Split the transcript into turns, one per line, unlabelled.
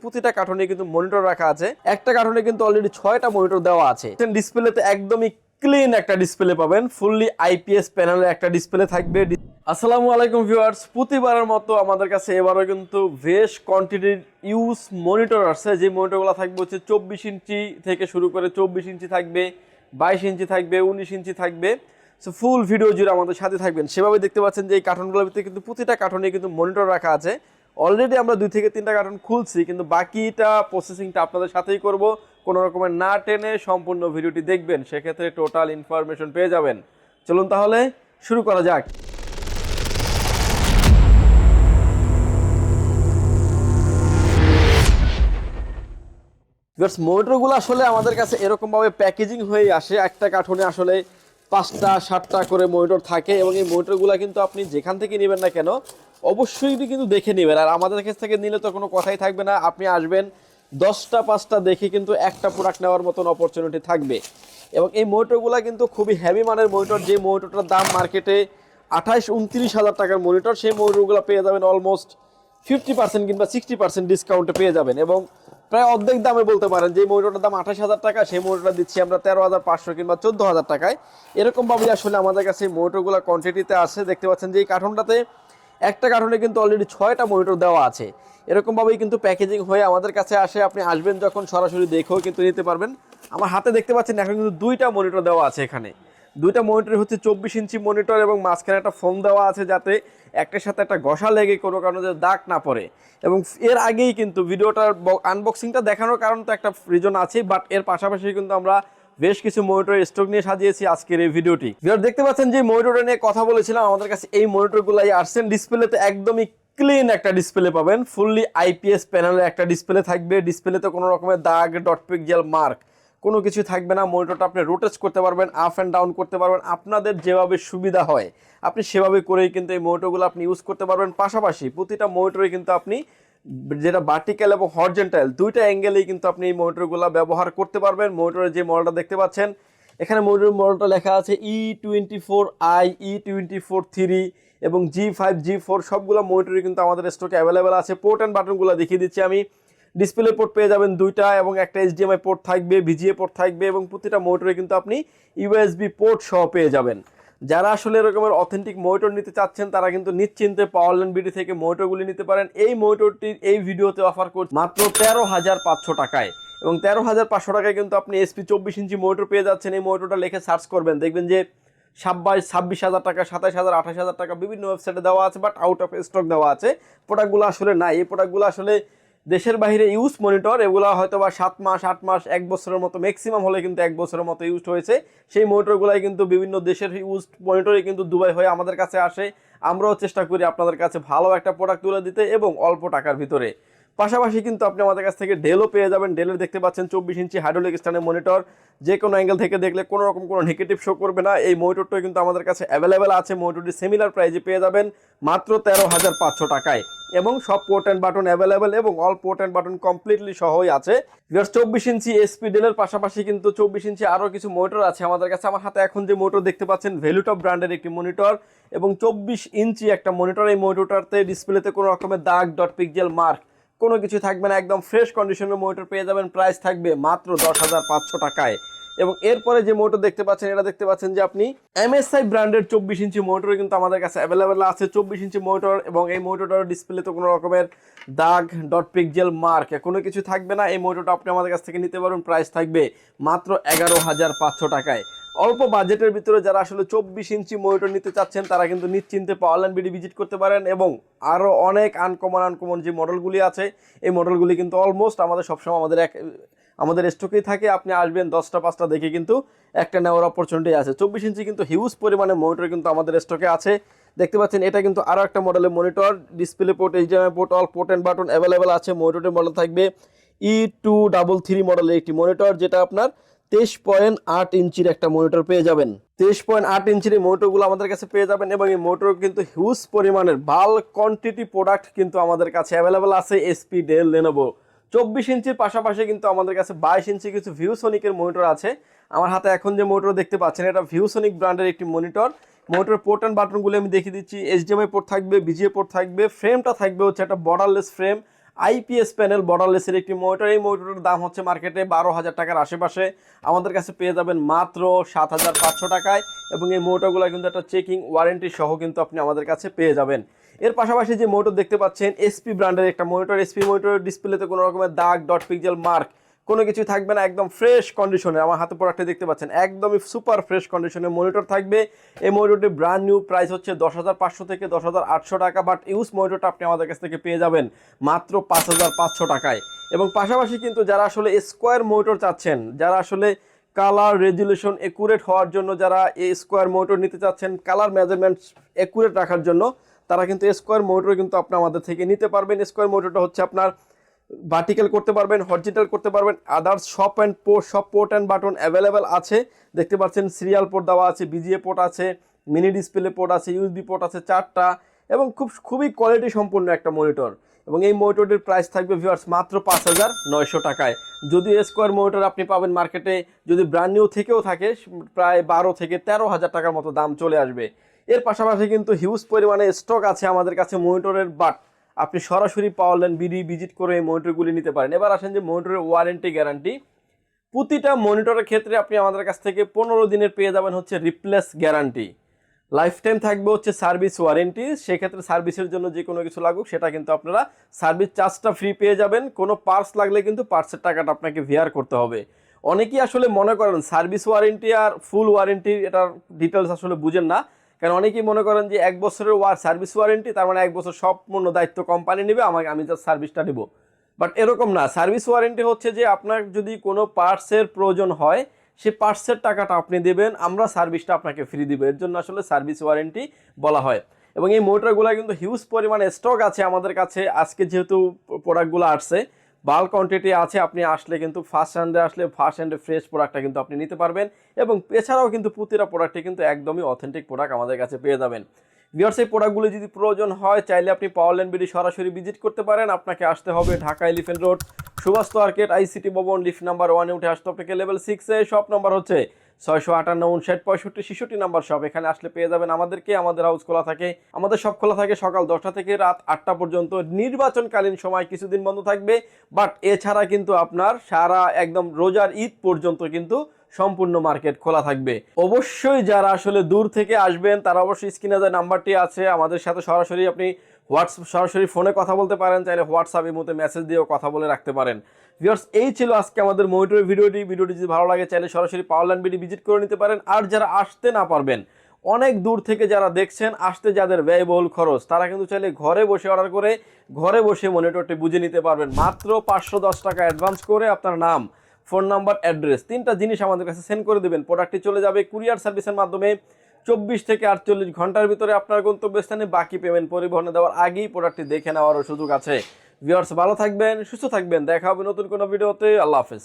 প্রতিটা কার্টুনে কিন্তু মনিটর রাখা আছে। একটা কার্টুনে কিন্তু অলরেডি 6টা মনিটর দেওয়া আছে। ডিসপ্লেতে একদমই ক্লিন একটা ডিসপ্লে পাবেন, ফুললি আইপিএস প্যানেলের একটা ডিসপ্লে থাকবে। আসসালামু আলাইকুম ভিউয়ার্স, প্রতিবারের মতো আমাদের কাছে এবারও কিন্তু বেশ কোয়ান্টিটির ইউজ মনিটর আছে। যে মনিটরগুলো থাকবে হচ্ছে 24 ইঞ্চি থেকে শুরু করে 24 ইঞ্চি থাকবে, 22 ইঞ্চি থাকবে, 19 ইঞ্চি থাকবে। সো ফুল ভিডিও জুড়ে আমাদের সাথে থাকবেন। সেভাবে দেখতে পাচ্ছেন যে এই কার্টুনগুলোর ভিতরে কিন্তু প্রতিটা কার্টুনে কিন্তু মনিটর রাখা আছে। অলরেডি আমরা 2 থেকে 3টা কার্টুন খুলছি, কিন্তু বাকিটা প্রসেসিংটা আপনাদের সাথেই করব। কোনো রকমের না টেনে সম্পূর্ণ ভিডিওটি দেখবেন, সেক্ষেত্রে টোটাল ইনফরমেশন পেয়ে যাবেন। চলুন তাহলে শুরু করা যাক। মনিটরগুলো আসলে আমাদের কাছে এরকমভাবে প্যাকেজিং হয়ে আসে। একটা কার্টুনে আসলে 5টা 7টা করে মনিটর থাকে, এবং এই মনিটরগুলো কিন্তু আপনি যেখান থেকে নেবেন না কেন অবশ্যই কিন্তু দেখে নেবেন। আর আমাদের কাছ থেকে নিলে তো কোনো কথাই থাকবে না, আপনি আসবেন 10টা 5টা দেখে কিন্তু একটা প্রোডাক্ট নেওয়ার মতন অপরচুনিটি থাকবে। এবং এই মনিটরগুলো কিন্তু খুবই হেভি মানের মনিটর। যে মনিটরটার দাম মার্কেটে 28-29 হাজার টাকার মনিটর, সেই মনিটরগুলো পেয়ে যাবেন অলমোস্ট 50% কিংবা 60% ডিসকাউন্টে পেয়ে যাবেন। এবং প্রায় অর্ধেক দামে বলতে পারেন, যে মনিটরটার দাম 28,000 টাকা সেই মনিটরটা দিচ্ছি আমরা 13,500 কিংবা 14,000 টাকায়। এরকমভাবে আসলে আমাদের কাছে এই মনিটরগুলো কোয়ান্টিটিতে আছে। দেখতে পাচ্ছেন যে এই কার্টুনটাতে একটা কার্টুনে কিন্তু অলরেডি 6টা মনিটর দেওয়া আছে। এরকমভাবেই কিন্তু প্যাকেজিং হয়ে আমাদের কাছে আসে। আপনি আসবেন যখন সরাসরি দেখেও কিন্তু নিতে পারবেন। আমার হাতে দেখতে পাচ্ছেন এখন কিন্তু 2টা মনিটর দেওয়া আছে। এখানে 2টা মনিটর হচ্ছে 24 ইঞ্চি মনিটর, এবং মাঝখানে একটা ফোম দেওয়া আছে যাতে একটার সাথে একটা ঘষা লেগে কোনো কারণে দাগ না পড়ে। এবং এর আগেই কিন্তু ভিডিওটার আনবক্সিংটা দেখানোর কারণ তো একটা রিজন আছে, বাট এর পাশাপাশি কিন্তু আমরা বেশ কিছু মনিটরের স্টক নিয়ে সাজিয়েছি আজকের এই ভিডিওটি। দেখতে পাচ্ছেন যে মনিটর নিয়ে কথা বলেছিলাম, আমাদের কাছে এই মনিটরগুলাই আসছেন। ডিসপ্লেতে একদমই ক্লিন একটা ডিসপ্লে পাবেন, ফুললি আইপিএস প্যানেলের একটা ডিসপ্লে থাকবে। ডিসপ্লেতে কোনো রকমের দাগ, ডট পিক্সেল মার্ক কোনো কিছু থাকবে না। মনিটরটা আপনি রোটেট করতে পারবেন, আপ অ্যান্ড ডাউন করতে পারবেন, আপনাদের যেভাবে সুবিধা হয় আপনি সেভাবে করেই কিন্তু এই মনিটরগুলো আপনি ইউজ করতে পারবেন। পাশাপাশি প্রতিটা মনিটরে কিন্তু আপনি যেটা ভার্টিক্যাল এবং হরিজন্টাল 2টা অ্যাঙ্গেলেই কিন্তু আপনি এই মনিটরগুলো ব্যবহার করতে পারবেন। মনিটরের যে মডেলটা দেখতে পাচ্ছেন, এখানে মনিটরের মডেলটা লেখা আছে E24i, E24-3 এবং G5, G4 সবগুলো মনিটরই কিন্তু আমাদের স্টকে অ্যাভেলেবেল আছে। পোর্ট অ্যান্ড বাটনগুলো দেখিয়ে দিচ্ছি আমি। ডিসপ্লে পোর্ট পেয়ে যাবেন 2টা, এবং একটা HDMI পোর্ট থাকবে, VGA পোর্ট থাকবে, এবং প্রতিটা মনিটরে কিন্তু আপনি USB পোর্ট সহ পেয়ে যাবেন। যারা আসলে এরকমের অথেন্টিক মনিটর নিতে চাচ্ছেন তারা কিন্তু নিশ্চিন্তে পাওয়ারল্যান্ড বিডি থেকে মনিটরগুলি নিতে পারেন। এই মনিটরটির এই ভিডিওতে অফার করছে মাত্র 13,500 টাকায়, এবং 13,500 টাকায় কিন্তু আপনি SP 24 ইঞ্চি মনিটর পেয়ে যাচ্ছেন। এই মনিটরটা লিখে সার্চ করবেন, দেখবেন যে 26,000 টাকা, 27,000, 28,000 টাকা বিভিন্ন ওয়েবসাইটে দেওয়া আছে, বাট আউট অফ স্টক দেওয়া আছে। প্রোডাক্টগুলো আসলে নাই। এই প্রোডাক্টগুলো আসলে দেশের বাইরে ইউজ মনিটর, এগুলো হয়তো বা 7 মাস 8 মাস 1 বছরের মতো, ম্যাক্সিমাম হলে কিন্তু 1 বছরের মতো ইউজ হয়েছে। সেই মনিটরগুলাই কিন্তু বিভিন্ন দেশের ইউজ মনিটরে কিন্তু দুবাই হয়ে আমাদের কাছে আসে। আমরাও চেষ্টা করি আপনাদের কাছে ভালো একটা প্রোডাক্ট তুলে দিতে এবং অল্প টাকার ভিতরে। পাশাপাশি কিন্তু আপনি আমাদের কাছ থেকে ডেলও পেয়ে যাবেন। ডেলের দেখতে পাচ্ছেন 24 ইঞ্চি হাইড্রোলিক স্ট্যান্ডের মনিটর, যে কোনো অ্যাঙ্গেল থেকে দেখলে কোনো রকম কোনো নেগেটিভ শো করবে না। এই মনিটরটাও কিন্তু আমাদের কাছে অ্যাভেলেবেল আছে। মনিটরটি সিমিলার প্রাইজে পেয়ে যাবেন মাত্র 13,500 টাকায়, এবং সব পোর্ট অ্যান্ড বাটন অ্যাভেলেবেল, এবং all port and button completely সহই আছে। 24 ইঞ্চি SP ডেলের পাশাপাশি কিন্তু 24 ইঞ্চি আরও কিছু মনিটর আছে আমাদের কাছে। আমার হাতে এখন যে মনিটর দেখতে পাচ্ছেন ভ্যালুটপ ব্র্যান্ডের একটি মনিটর, এবং 24 ইঞ্চি একটা মনিটর। এই মনিটরটাতে ডিসপ্লেতে কোনো রকমের দাগ, ডট পিক্সেল মার্ক কোনো কিছু থাকবে না, একদম ফ্রেশ কন্ডিশনের মনিটর পেয়ে যাবেন। প্রাইস থাকবে মাত্র 10,500 টাকায়। এবং এরপরে যে মনিটর দেখতে পাচ্ছেন, এটা দেখতে পাচ্ছেন যে আপনি MSI ব্র্যান্ডের 24 ইঞ্চি মনিটর কিন্তু আমাদের কাছে অ্যাভেলেবেল আছে। 24 ইঞ্চি মনিটর, এবং এই মনিটরটার ডিসপ্লেতে কোনো রকমের দাগ, ডট পিক্সেল মার্ক কোনো কিছু থাকবে না। এই মনিটরটা আপনি আমাদের কাছ থেকে নিতে পারবেন। প্রাইস থাকবে মাত্র 11,500 টাকায়। অল্প বাজেটের ভিতরে যারা আসলে 24 ইঞ্চি মনিটর নিতে চাচ্ছেন তারা কিন্তু নিশ্চিন্তে পাওয়ারল্যান্ড বিডি ভিজিট করতে পারেন। এবং আরও অনেক আনকমন যে মডেলগুলি আছে, এই মডেলগুলি কিন্তু অলমোস্ট আমাদের সবসময় আমাদের স্টকেই থাকে। আপনি আসবেন 10টা 5টা দেখে কিন্তু একটা নেওয়ার অপরচুনিটি আছে। 24 ইঞ্চি কিন্তু হিউজ পরিমাণে মনিটর কিন্তু আমাদের স্টকে আছে। দেখতে পাচ্ছেন এটা কিন্তু আরও একটা মডেলের monitor, display port, HDMI port, all port and button available আছে। মনিটরের মডেল থাকবে E233 মডেলের একটি মনিটর, যেটা আপনার 23.8 ইঞ্চির একটা মনিটর পেয়ে যাবেন। 23.8 ইঞ্চির এই মনিটরগুলো আমাদের কাছে পেয়ে যাবেন, এবং এই মনিটর কিন্তু হিউজ পরিমাণের বাল্ক কোয়ান্টিটি প্রোডাক্ট কিন্তু আমাদের কাছে অ্যাভেলেবেল আছে। SP, del, Lenovo. 24 ইঞ্চির পাশাপাশি কিন্তু আমাদের কাছে 22 ইঞ্চি কিছু ভিউসনিকের মনিটর আছে। আমার হাতে এখন যে মনিটর দেখতে পাচ্ছেন এটা ভিউসনিক ব্র্যান্ডের একটি মনিটর। মনিটরের পোর্ট অ্যান্ড বাটনগুলো আমি দেখিয়ে দিচ্ছি। HDMI পোর্ট থাকবে, VGA পোর্ট থাকবে, ফ্রেমটা থাকবে হচ্ছে একটা বর্ডারলেস ফ্রেম। আইপিএস প্যানেল বর্ডারলেসের একটি মনিটর। এই মনিটরের দাম হচ্ছে মার্কেটে 12,000 টাকার আশেপাশে, আমাদের কাছে পেয়ে যাবেন মাত্র 7,500 টাকায়। এবং এই মনিটরগুলো কিন্তু একটা চেকিং ওয়ারেন্টি সহ কিন্তু আপনি আমাদের কাছে পেয়ে যাবেন। এর পাশাপাশি যে মনিটর দেখতে পাচ্ছেন এসপি ব্র্যান্ডের একটা মনিটর। এসপি মনিটরের ডিসপ্লেতে কোনো রকমের দাগ, ডট, পিক্সেল মার্ক কোনো কিছু থাকবে না, একদম ফ্রেশ কন্ডিশনে। আমার হাতে প্রোডাক্টে দেখতে পাচ্ছেন একদমই সুপার ফ্রেশ কন্ডিশনে মনিটর থাকবে। এই মনিটরটি ব্র্যান্ড নিউ প্রাইস হচ্ছে 10,500 থেকে 10,800 টাকা, বাট ইউজ মনিটরটা আপনি আমাদের কাছ থেকে পেয়ে যাবেন মাত্র 5,500 টাকায়। এবং পাশাপাশি কিন্তু যারা আসলে স্কোয়ার মনিটর চাচ্ছেন, যারা আসলে কালার রেজুলেশন একুরেট হওয়ার জন্য, যারা এই স্কোয়ার মনিটর নিতে চাচ্ছেন কালার মেজারমেন্ট একুরেট রাখার জন্য, তারা কিন্তু স্কোয়ার মনিটর কিন্তু আপনি আমাদের থেকে নিতে পারবেন। স্কোয়ার মনিটরটা হচ্ছে আপনার ভার্টিক্যাল করতে পারবেন, হরিজন্টাল করতে পারবেন, আদার্স সব পোর্ট অ্যান্ড বাটন অ্যাভেলেবেল আছে। দেখতে পাচ্ছেন সিরিয়াল পোর্ট দেওয়া আছে, বিজিএ পোর্ট আছে, মিনি ডিসপ্লে পোর্ট আছে, ইউএসবি পোর্ট আছে 4টা, এবং খুবই কোয়ালিটি সম্পূর্ণ একটা মনিটর। এবং এই মনিটরটির প্রাইস থাকবে ভিউয়ার্স মাত্র 5,900 টাকায়। যদি স্কোয়ার মনিটর আপনি পাবেন মার্কেটে, যদি ব্র্যান্ড নিউ থেকেও থাকে, প্রায় 12 থেকে 13,000 টাকার মতো দাম চলে আসবে। এর পাশাপাশি কিন্তু হিউজ পরিমাণে স্টক আছে আমাদের কাছে মনিটরের, বাট আপনি সরাসরি পাওয়ারল্যান্ড বিডি ভিজিট করে এই মনিটরগুলি নিতে পারেন। এবার আসেন যে মনিটরের ওয়ারেন্টি গ্যারান্টি। প্রতিটা মনিটরের ক্ষেত্রে আপনি আমাদের কাছ থেকে 15 দিনের পেয়ে যাবেন হচ্ছে রিপ্লেস গ্যারান্টি। লাইফ টাইম থাকবে হচ্ছে সার্ভিস ওয়ারেন্টি। সেক্ষেত্রে সার্ভিসের জন্য যে কোনো কিছু লাগুক সেটা কিন্তু আপনারা সার্ভিস চার্জটা ফ্রি পেয়ে যাবেন। কোনো পার্টস লাগলে কিন্তু পার্টসের টাকাটা আপনাকে ভিয়ার করতে হবে। অনেকেই আসলে মনে করেন সার্ভিস ওয়ারেন্টি আর ফুল ওয়ারেন্টি এটার ডিটেলস আসলে বুঝেন না। কারণ অনেকেই মনে করেন যে 1 বছরের সার্ভিস ওয়ারেন্টি, তার মানে 1 বছর সম্পূর্ণ দায়িত্ব কোম্পানি নেবে, আমি জাস্ট সার্ভিসটা নেব। বাট এরকম না। সার্ভিস ওয়ারেন্টি হচ্ছে যে আপনার যদি কোনো পার্টসের প্রয়োজন হয়, সেই পার্টসের টাকাটা আপনি দেবেন, আমরা সার্ভিসটা আপনাকে ফ্রি দিব। এর জন্য আসলে সার্ভিস ওয়ারেন্টি বলা হয়। এবং এই মোটরগুলো কিন্তু হিউজ পরিমাণে স্টক আছে আমাদের কাছে। আজকে যেহেতু প্রোডাক্টগুলো আসছে, বাল্ক কোয়ান্টিটি আছে, আপনি আসলে কিন্তু ফার্স্ট হ্যান্ডে ফ্রেশ প্রোডাক্টটা কিন্তু আপনি নিতে পারবেন। এবং এছাড়াও কিন্তু প্রতিটা প্রোডাক্টে কিন্তু একদমই অথেন্টিক প্রোডাক্ট আমাদের কাছে পেয়ে যাবেন। ভিউয়ার্স, এই প্রোডাক্টগুলো যদি প্রয়োজন হয়, চাইলে আপনি পাওয়ারল্যান্ড বিডি সরাসরি ভিজিট করতে পারেন। আপনাকে আসতে হবে Dhaka elephant road, Subhash market, ICT Bhaban, lift number 1-এ উঠে আসতে আপনাকে লেভেল 6-এ। শপ নাম্বার হচ্ছে 658-59-65-65 নাম্বার শপ। এখানে আসলে পেয়ে যাবেন আমাদেরকে। আমাদের হাউস খোলা থাকে, আমাদের সব খোলা থাকে সকাল 10টা থেকে রাত 8টা পর্যন্ত। নির্বাচনকালীন সময় কিছুদিন বন্ধ থাকবে, বাট এছাড়া কিন্তু আপনার সারা একদম রোজার ঈদ পর্যন্ত কিন্তু সম্পূর্ণ মার্কেট খোলা থাকবে। অবশ্যই যারা আসলে দূর থেকে আসবেন তারা অবশ্যই স্ক্রিনে যে নাম্বারটি আছে আমাদের সাথে সরাসরি আপনি সরাসরি ফোনে কথা বলতে পারেন, চাইলে হোয়াটসঅ্যাপের মধ্যে মেসেজ দিয়েও কথা বলে রাখতে পারেন। ভিউয়ার্স, এই ছিল আজকে আমাদের মনিটরের ভিডিওটি যদি ভালো লাগে চাইলে সরাসরি পাওয়ারল্যান্ড বিডি ভিজিট করে নিতে পারেন। আর যারা আসতে না পারবেন, অনেক দূর থেকে যারা দেখছেন, আসতে যাদের ব্যয়বহুল খরচ, তারা কিন্তু চাইলে ঘরে বসে অর্ডার করে ঘরে বসে মনিটরটি বুঝে নিতে পারবেন মাত্র 510 টাকা অ্যাডভান্স করে। আপনার নাম, ফোন নাম্বার, অ্যাড্রেস 3টা জিনিস আমাদের কাছে সেন্ড করে দেবেন। প্রোডাক্টটি চলে যাবে কুরিয়ার সার্ভিসের মাধ্যমে 24 থেকে 48 ঘন্টার ভিতরে আপনার গন্তব্যস্থানে। বাকি পেমেন্ট পরিবহনে দেওয়ার আগেই প্রোডাক্টটি দেখে নেওয়ারও সুযোগ আছে। ভিউয়ার্স, ভালো থাকবেন, সুস্থ থাকবেন, দেখা হবে নতুন কোনো ভিডিওতে। আল্লাহ হাফেজ।